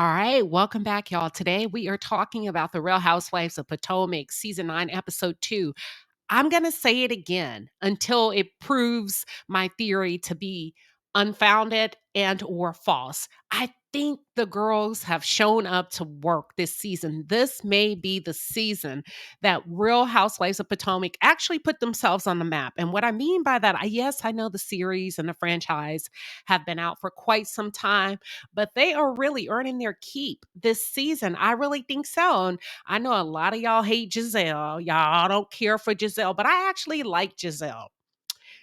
All right, welcome back, y'all. Today we are talking about The Real Housewives of Potomac, season 9, episode 2. I'm going to say it again until it proves my theory to be unfounded and or false. I think the girls have shown up to work this season. This may be the season that Real Housewives of Potomac actually put themselves on the map. And what I mean by that, yes, I know the series and the franchise have been out for quite some time, but they are really earning their keep this season. I really think so. And I know a lot of y'all hate Gizelle. Y'all don't care for Gizelle, but I actually like Gizelle.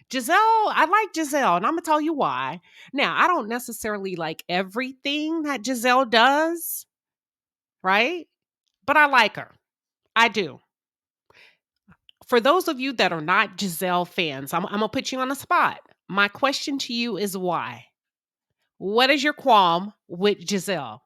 I like Gizelle, and I'm gonna tell you why. Now, I don't necessarily like everything that Gizelle does, right? But I like her. I do. For those of you that are not Giselle fans, I'm gonna put you on the spot. My question to you is why? What is your qualm with Giselle?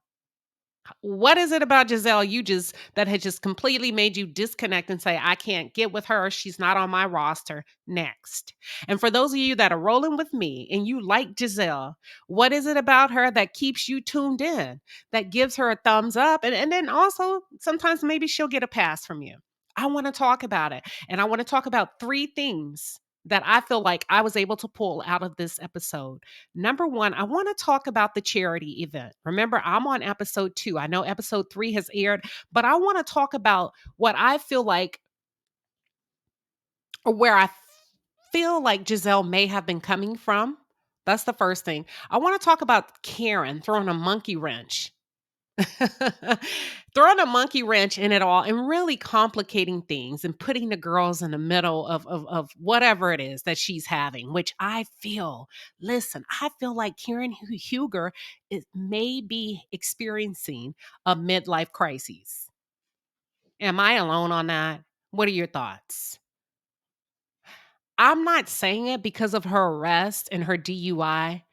What is it about Gizelle that had just completely made you disconnect and say, I can't get with her. She's not on my roster. Next. And for those of you that are rolling with me and you like Gizelle, what is it about her that keeps you tuned in, that gives her a thumbs up? And then also sometimes maybe she'll get a pass from you. I want to talk about it. And I want to talk about 3 things that I feel like I was able to pull out of this episode. Number 1, I want to talk about the charity event. Remember, I'm on episode 2. I know episode 3 has aired, but I want to talk about what I feel like, or where I feel like Gizelle may have been coming from. That's the first thing. I want to talk about Karen throwing a monkey wrench throwing a monkey wrench in it all and really complicating things and putting the girls in the middle of whatever it is that she's having, which I feel like Karen Huger may be experiencing a midlife crisis. Am I alone on that? What are your thoughts? I'm not saying it because of her arrest and her DUI.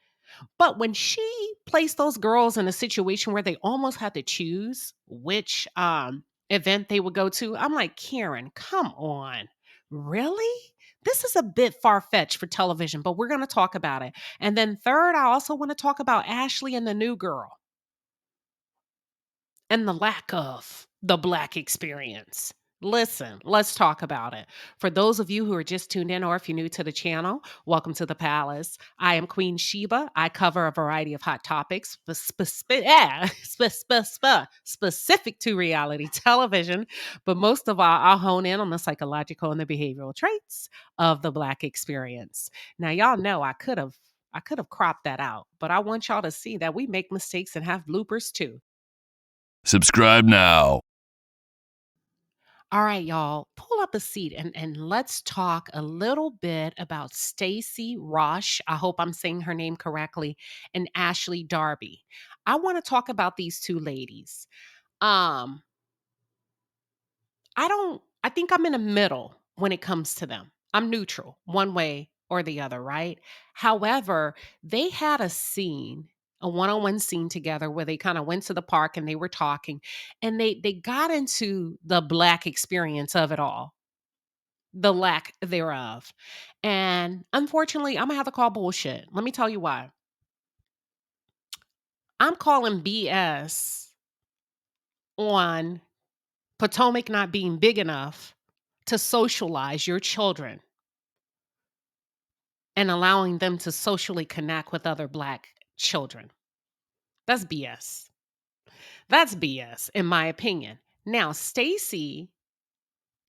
But when she placed those girls in a situation where they almost had to choose which event they would go to, I'm like, Karen, come on. Really? This is a bit far fetched for television, but we're going to talk about it. And then, third, I also want to talk about Ashley and the new girl and the lack of the Black experience. Listen, let's talk about it. For those of you who are just tuned in, or if you're new to the channel, welcome to the palace. I am Queen Sheba. I cover a variety of hot topics specific to reality television, but most of all, I'll hone in on the psychological and the behavioral traits of the Black experience. Now, y'all know I could have cropped that out, but I want y'all to see that we make mistakes and have bloopers too. Subscribe now. All right, y'all, pull up a seat and let's talk a little bit about Stacey Rosh. I hope I'm saying her name correctly, and Ashley Darby. I want to talk about these two ladies. Um, I think I'm in the middle when it comes to them. I'm neutral, one way or the other, right? However, they had a one-on-one scene together where they kind of went to the park and they were talking, and they got into the Black experience of it all, the lack thereof. And unfortunately, I'm gonna have to call bullshit. Let me tell you why. I'm calling BS on Potomac not being big enough to socialize your children and allowing them to socially connect with other Black children. That's BS. That's BS, in my opinion. Now, Stacey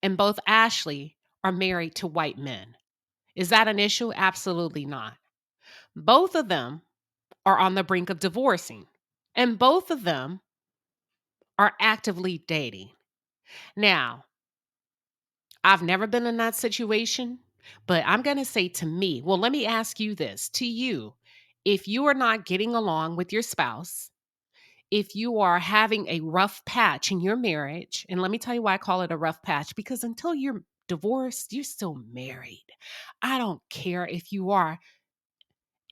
and both Ashley are married to white men. Is that an issue? Absolutely not. Both of them are on the brink of divorcing, and both of them are actively dating. Now, I've never been in that situation, but I'm going to say to me, well, let me ask you this to you. If you are not getting along with your spouse, if you are having a rough patch in your marriage, and let me tell you why I call it a rough patch, because until you're divorced, you're still married. I don't care if you are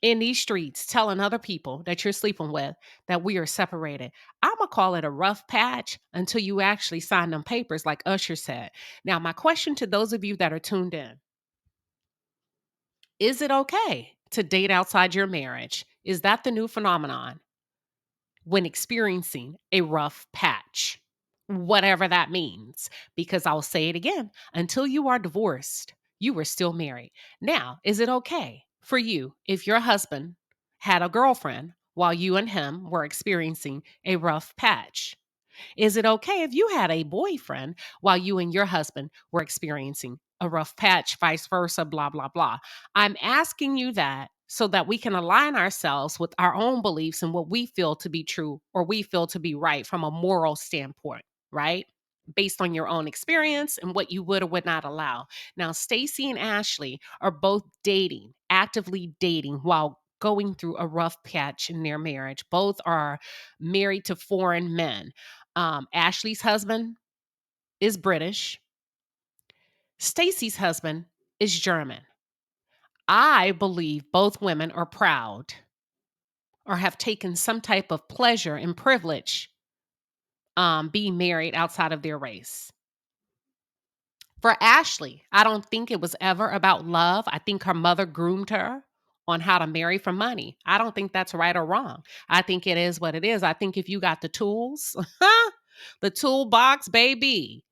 in these streets telling other people that you're sleeping with that we are separated. I'm going to call it a rough patch until you actually sign them papers, like Usher said. Now, my question to those of you that are tuned in, is it okay to date outside your marriage? Is that the new phenomenon? when experiencing a rough patch, whatever that means. Because I'll say it again, until you are divorced, you were still married. Now, is it okay for you if your husband had a girlfriend while you and him were experiencing a rough patch? Is it okay if you had a boyfriend while you and your husband were experiencing a rough patch, vice versa, blah, blah, blah? I'm asking you that so that we can align ourselves with our own beliefs and what we feel to be true or we feel to be right from a moral standpoint, right? Based on your own experience and what you would or would not allow. Now, Stacey and Ashley are both dating, actively dating while going through a rough patch in their marriage. Both are married to foreign men. Ashley's husband is British. Stacy's husband is German. I believe both women are proud or have taken some type of pleasure and privilege being married outside of their race. For Ashley, I don't think it was ever about love. I think her mother groomed her on how to marry for money. I don't think that's right or wrong. I think it is what it is. I think if you got the tools, the toolbox, baby,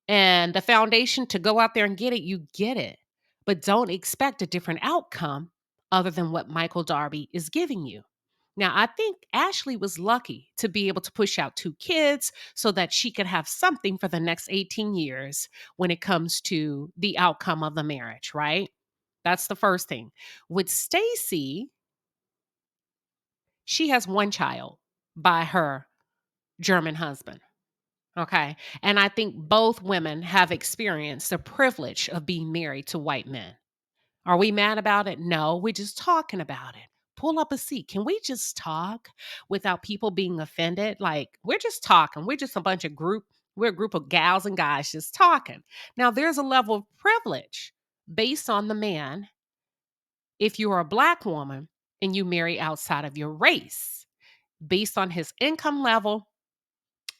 and the foundation to go out there and get it, you get it. But don't expect a different outcome other than what Michael Darby is giving you. Now, I think Ashley was lucky to be able to push out 2 kids so that she could have something for the next 18 years when it comes to the outcome of the marriage, right? That's the first thing. With Stacy, she has 1 child by her German husband. Okay. And I think both women have experienced the privilege of being married to white men. Are we mad about it? No, we're just talking about it. Pull up a seat. Can we just talk without people being offended? Like, we're just talking. We're just a bunch of we're a group of gals and guys just talking. Now, there's a level of privilege based on the man if you are a Black woman and you marry outside of your race, based on his income level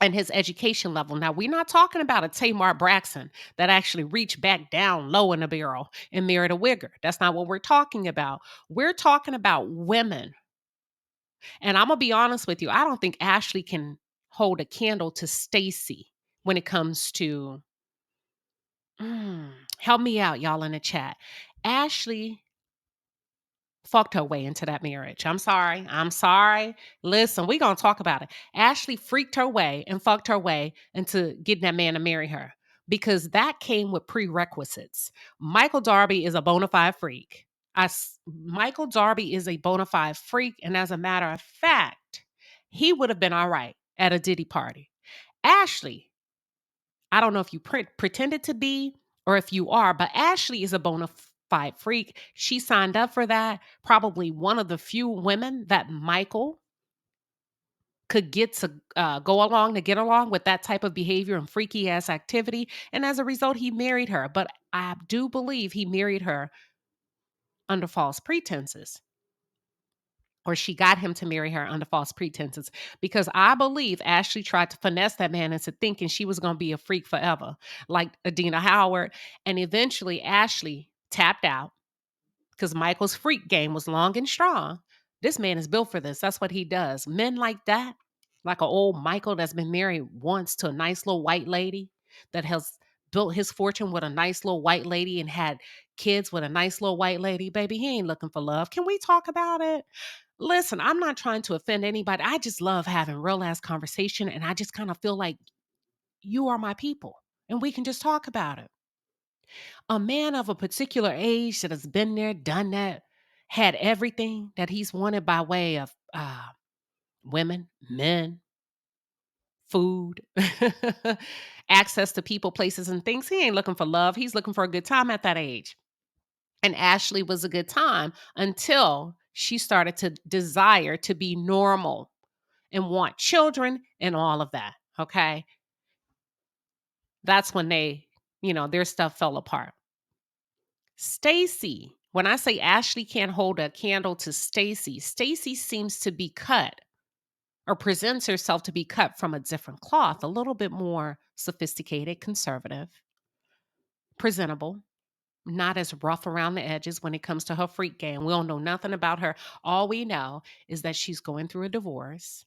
and his education level. Now, we're not talking about a Tamar Braxton that actually reached back down low in the barrel and married a wigger. That's not what we're talking about. We're talking about women. And I'm going to be honest with you. I don't think Ashley can hold a candle to Stacy when it comes to, help me out, y'all in the chat. Ashley fucked her way into that marriage. I'm sorry. I'm sorry. Listen, we're going to talk about it. Ashley freaked her way and fucked her way into getting that man to marry her because that came with prerequisites. Michael Darby is a bona fide freak. Michael Darby is a bona fide freak. And as a matter of fact, he would have been all right at a Diddy party. Ashley, I don't know if you pretended to be or if you are, but Ashley is a bona fide freak. She signed up for that. Probably one of the few women that Michael could get to get along with that type of behavior and freaky ass activity. And as a result, he married her. But I do believe he married her under false pretenses. Or she got him to marry her under false pretenses because I believe Ashley tried to finesse that man into thinking she was going to be a freak forever, like Adina Howard. And eventually Ashley tapped out because Michael's freak game was long and strong. This man is built for this. That's what he does. Men like that, like an old Michael that's been married once to a nice little white lady that has built his fortune with a nice little white lady and had kids with a nice little white lady, baby, he ain't looking for love. Can we talk about it? Listen, I'm not trying to offend anybody. I just love having real ass conversation. And I just kind of feel like you are my people and we can just talk about it. A man of a particular age that has been there, done that, had everything that he's wanted by way of women, men, food, access to people, places, and things. He ain't looking for love. He's looking for a good time at that age. And Ashley was a good time until she started to desire to be normal and want children and all of that. Okay. That's when their stuff fell apart. Stacy, when I say Ashley can't hold a candle to Stacy, Stacy seems to be cut or presents herself to be cut from a different cloth, a little bit more sophisticated, conservative, presentable, not as rough around the edges when it comes to her freak game. We don't know nothing about her. All we know is that she's going through a divorce.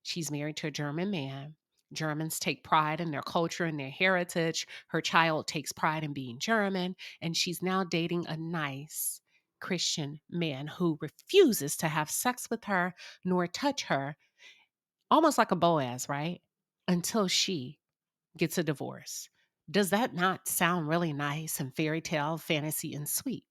She's married to a German man. Germans take pride in their culture and their heritage. Her child takes pride in being German, and she's now dating a nice Christian man who refuses to have sex with her nor touch her, almost like a Boaz, right? Until she gets a divorce. Does that not sound really nice and fairy tale, fantasy, and sweet?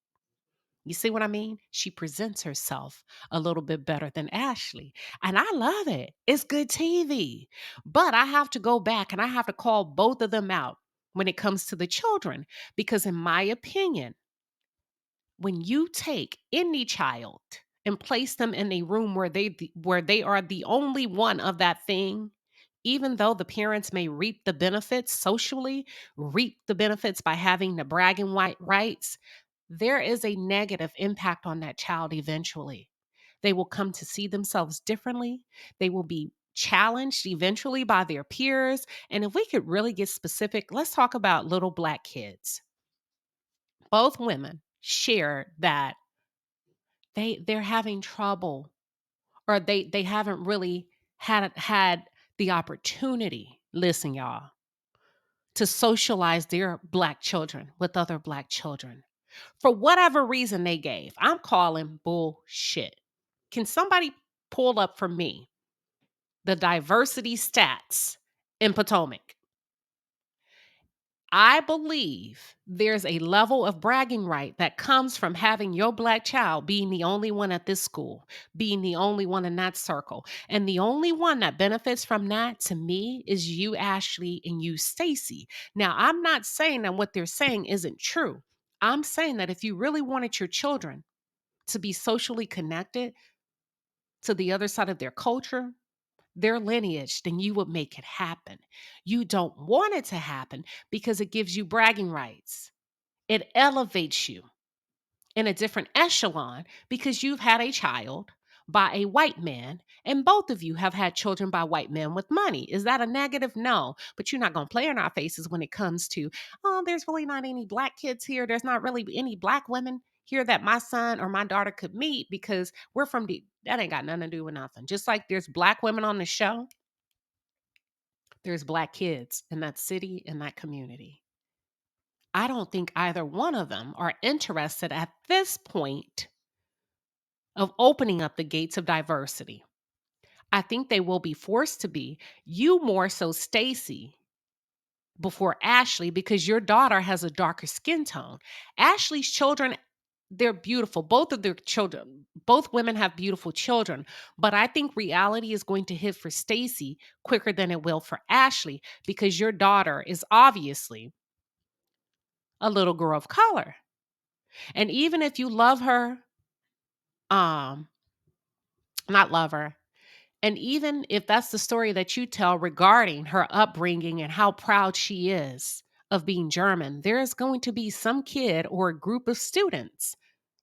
You see what I mean? She presents herself a little bit better than Ashley. And I love it. It's good TV. But I have to go back and I have to call both of them out when it comes to the children. Because, in my opinion, when you take any child and place them in a room where they are the only one of that thing, even though the parents may reap the benefits socially, reap the benefits by having the bragging rights, there is a negative impact on that child eventually. They will come to see themselves differently. They will be challenged eventually by their peers. And if we could really get specific, let's talk about little Black kids. Both women shared that they're having trouble, or they haven't really had the opportunity, listen y'all, to socialize their Black children with other Black children for whatever reason they gave. I'm calling bullshit. Can somebody pull up for me the diversity stats in Potomac? I believe there's a level of bragging right that comes from having your Black child being the only one at this school, being the only one in that circle. And the only one that benefits from that to me is you, Ashley, and you, Stacey. Now, I'm not saying that what they're saying isn't true. I'm saying that if you really wanted your children to be socially connected to the other side of their culture, their lineage, then you would make it happen. You don't want it to happen because it gives you bragging rights. It elevates you in a different echelon because you've had a child by a white man, and both of you have had children by white men with money. Is that a negative? No, but you're not going to play in our faces when it comes to, oh, there's really not any Black kids here. There's not really any Black women here that my son or my daughter could meet because we're from that ain't got nothing to do with nothing. Just like there's Black women on the show, there's Black kids in that city, in that community. I don't think either one of them are interested at this point of opening up the gates of diversity. I think they will be forced to be. You more so, Stacey, before Ashley, because your daughter has a darker skin tone. Ashley's children, they're beautiful. Both of their children, both women have beautiful children. But I think reality is going to hit for Stacey quicker than it will for Ashley because your daughter is obviously a little girl of color. And even if you love her, um, not love her, and even if that's the story that you tell regarding her upbringing and how proud she is of being German, there is going to be some kid or a group of students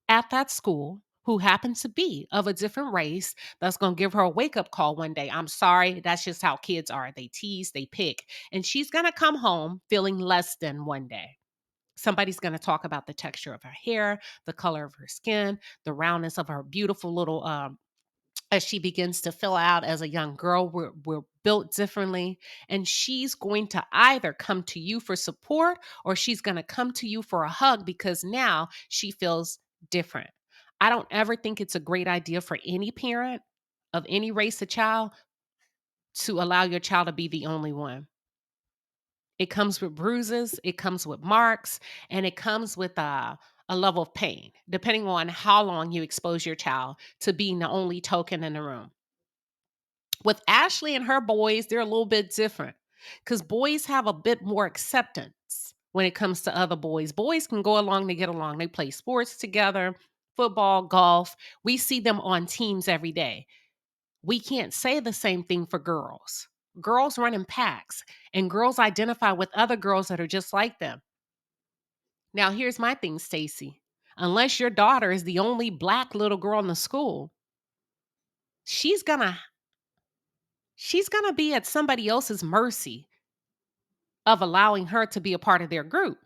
at that school who happens to be of a different race that's going to give her a wake up call one day. I'm sorry, that's just how kids are. They tease, they pick, and she's going to come home feeling less than one day. Somebody's going to talk about the texture of her hair, the color of her skin, the roundness of her beautiful little as she begins to fill out as a young girl. We're built differently. And she's going to either come to you for support or she's going to come to you for a hug because now she feels different. I don't ever think it's a great idea for any parent of any race of child to allow your child to be the only one. It comes with bruises, it comes with marks, and it comes with a level of pain, depending on how long you expose your child to being the only token in the room. With Ashley and her boys, they're a little bit different because boys have a bit more acceptance when it comes to other boys. Boys can go along to get along. They play sports together, football, golf. We see them on teams every day. We can't say the same thing for girls. Girls run in packs, and girls identify with other girls that are just like them. Now, here's my thing, Stacey. Unless your daughter is the only Black little girl in the school, she's gonna she's gonna be at somebody else's mercy of allowing her to be a part of their group.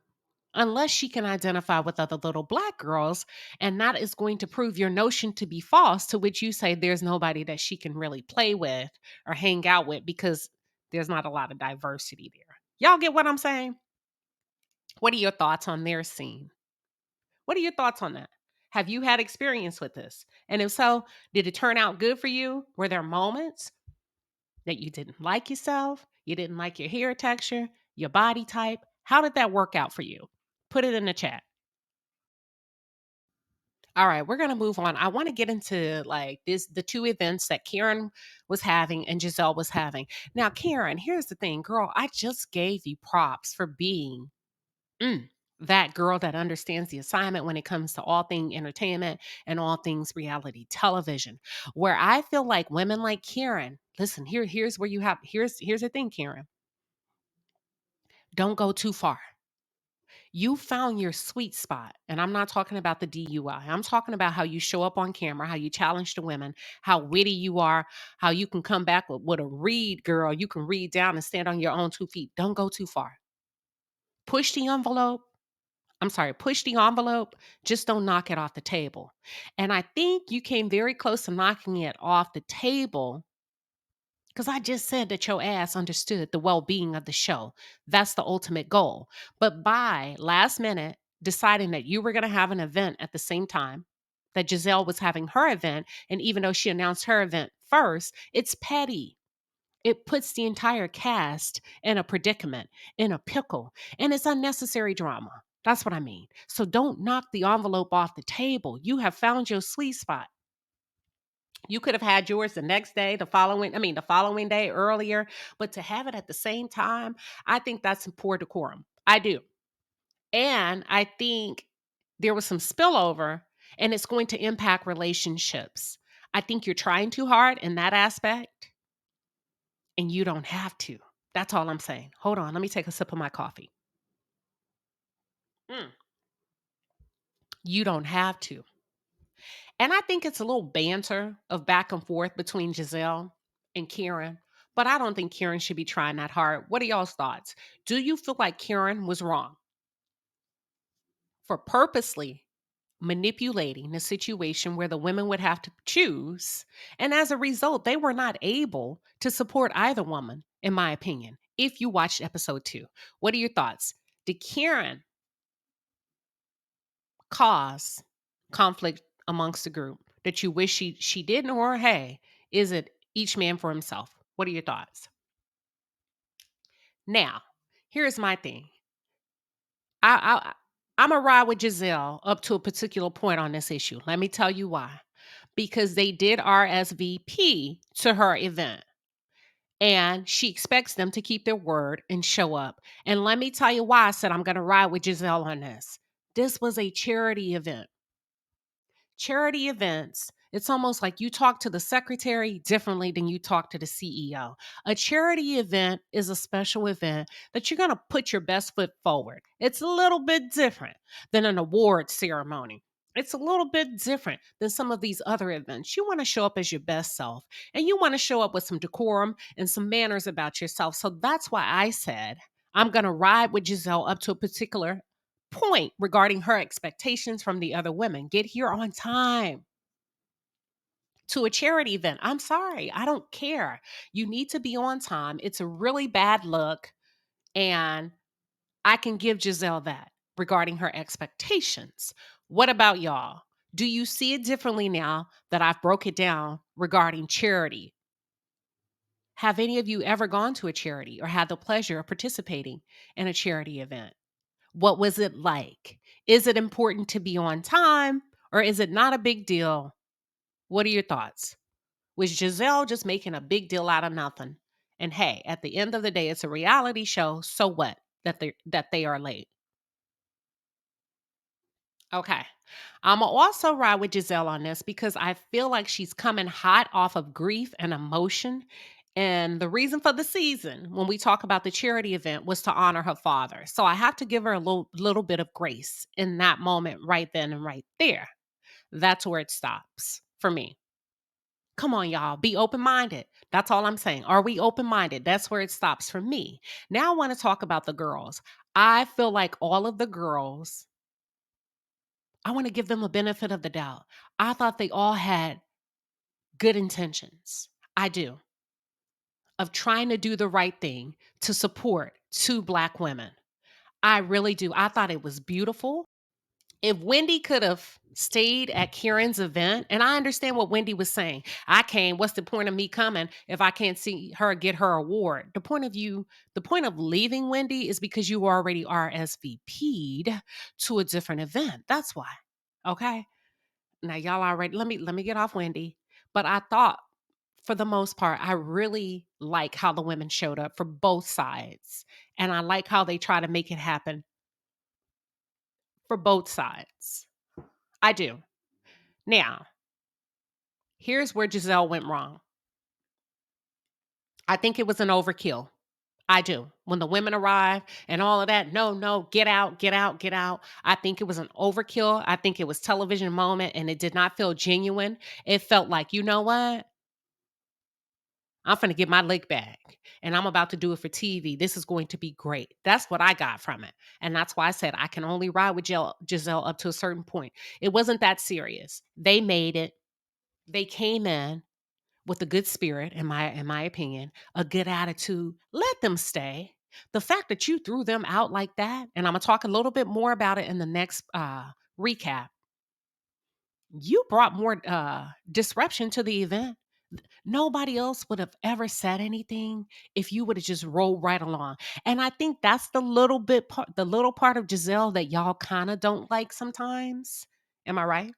unless she can identify with other little black girls. And that is going to prove your notion to be false, to which you say there's nobody that she can really play with or hang out with because there's not a lot of diversity there. Y'all get what I'm saying? What are your thoughts on their scene? What are your thoughts on that? Have you had experience with this? And if so, did it turn out good for you? Were there moments that you didn't like yourself? You didn't like your hair texture, your body type? How did that work out for you? Put it in the chat. All right, we're gonna move on. I want to get into like the two events that Karen was having and Gizelle was having. Now, Karen, here's the thing, girl. I just gave you props for being mm, that girl that understands the assignment when it comes to all things entertainment and all things reality television. Where I feel like women like Karen, listen, here's where you have here's the thing, Karen. Don't go too far. You found your sweet spot. And I'm not talking about the DUI. I'm talking about how you show up on camera, how you challenge the women, how witty you are, how you can come back with a read, girl. You can read down and stand on your own 2 feet. Don't go too far. Push the envelope. I'm sorry, push the envelope. Just don't knock it off the table. And I think you came very close to knocking it off the table because I just said that your ass understood the well being of the show. That's the ultimate goal. But by last minute, deciding that you were going to have an event at the same time, that Gizelle was having her event, and even though she announced her event first, it's petty. It puts the entire cast in a predicament, in a pickle, and it's unnecessary drama. That's what I mean. So don't knock the envelope off the table. You have found your sweet spot. You could have had yours the next day, the following day earlier, but to have it at the same time, I think that's some poor decorum. I do. And I think there was some spillover and it's going to impact relationships. I think you're trying too hard in that aspect and you don't have to. That's all I'm saying. Hold on, let me take a sip of my coffee. Mm. You don't have to. And I think it's a little banter of back and forth between Gizelle and Karen, but I don't think Karen should be trying that hard. What are y'all's thoughts? Do you feel like Karen was wrong for purposely manipulating the situation where the women would have to choose? And as a result, they were not able to support either woman, in my opinion, if you watched episode 2. What are your thoughts? Did Karen cause conflict amongst the group that you wish she didn't, or hey, is it each man for himself? What are your thoughts? Now, here's my thing. I I'm a ride with Gizelle up to a particular point on this issue. Let me tell you why. Because they did RSVP to her event. And she expects them to keep their word and show up. And let me tell you why I said I'm going to ride with Gizelle on this. This was a charity event. Charity events, it's almost like you talk to the secretary differently than you talk to the CEO. A charity event is a special event that you're going to put your best foot forward. It's a little bit different than an award ceremony. It's a little bit different than some of these other events. You want to show up as your best self and you want to show up with some decorum and some manners about yourself. So that's why I said I'm going to ride with Gizelle up to a particular point regarding her expectations from the other women. Get here on time to a charity event. I'm sorry, I don't care. You need to be on time. It's a really bad look. And I can give Gizelle that regarding her expectations. What about y'all? Do you see it differently now that I've broke it down regarding charity? Have any of you ever gone to a charity or had the pleasure of participating in a charity event? What was it like? Is it important to be on time or is it not a big deal? What are your thoughts? Was Gizelle just making a big deal out of nothing? And hey, at the end of the day, it's a reality show. So what? That they are late. Okay. I'm going to also ride with Gizelle on this because I feel like she's coming hot off of grief and emotion. And the reason for the season, when we talk about the charity event, was to honor her father. So I have to give her a little bit of grace in that moment, right then and right there. That's where it stops for me. Come on, y'all. Be open minded. That's all I'm saying. Are we open minded? That's where it stops for me. Now I want to talk about the girls. I feel like all of the girls, I want to give them a benefit of the doubt. I thought they all had good intentions. I do. Of trying to do the right thing to support two Black women. I really do. I thought it was beautiful. If Wendy could have stayed at Kieran's event, and I understand what Wendy was saying. I came, what's the point of me coming if I can't see her get her award? The point of leaving Wendy is because you already RSVP'd to a different event. That's why. Okay. Now y'all already let me get off Wendy. But I thought for the most part, I really like how the women showed up for both sides. And I like how they try to make it happen for both sides. I do. Now, here's where Gizelle went wrong. I think it was an overkill. I do. When the women arrived and all of that, no, no, get out, get out, get out. I think it was an overkill. I think it was television moment and it did not feel genuine. It felt like, you know what? I'm going to get my lick back and I'm about to do it for TV. This is going to be great. That's what I got from it. And that's why I said I can only ride with Gizelle up to a certain point. It wasn't that serious. They made it. They came in with a good spirit, in my opinion, a good attitude. Let them stay. The fact that you threw them out like that, and I'm gonna talk a little bit more about it in the next recap. You brought more disruption to the event. Nobody else would have ever said anything if you would have just rolled right along. And I think that's the little part of Gizelle that y'all kind of don't like sometimes. Am I right?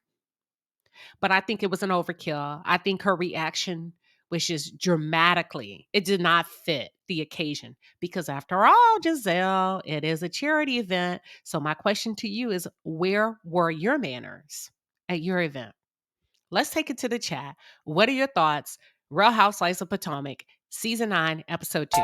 But I think it was an overkill. I think her reaction was just dramatically, it did not fit the occasion because after all, Gizelle, it is a charity event. So my question to you is, where were your manners at your event? Let's take it to the chat. What are your thoughts? Real Housewives of Potomac, season 9, episode 2.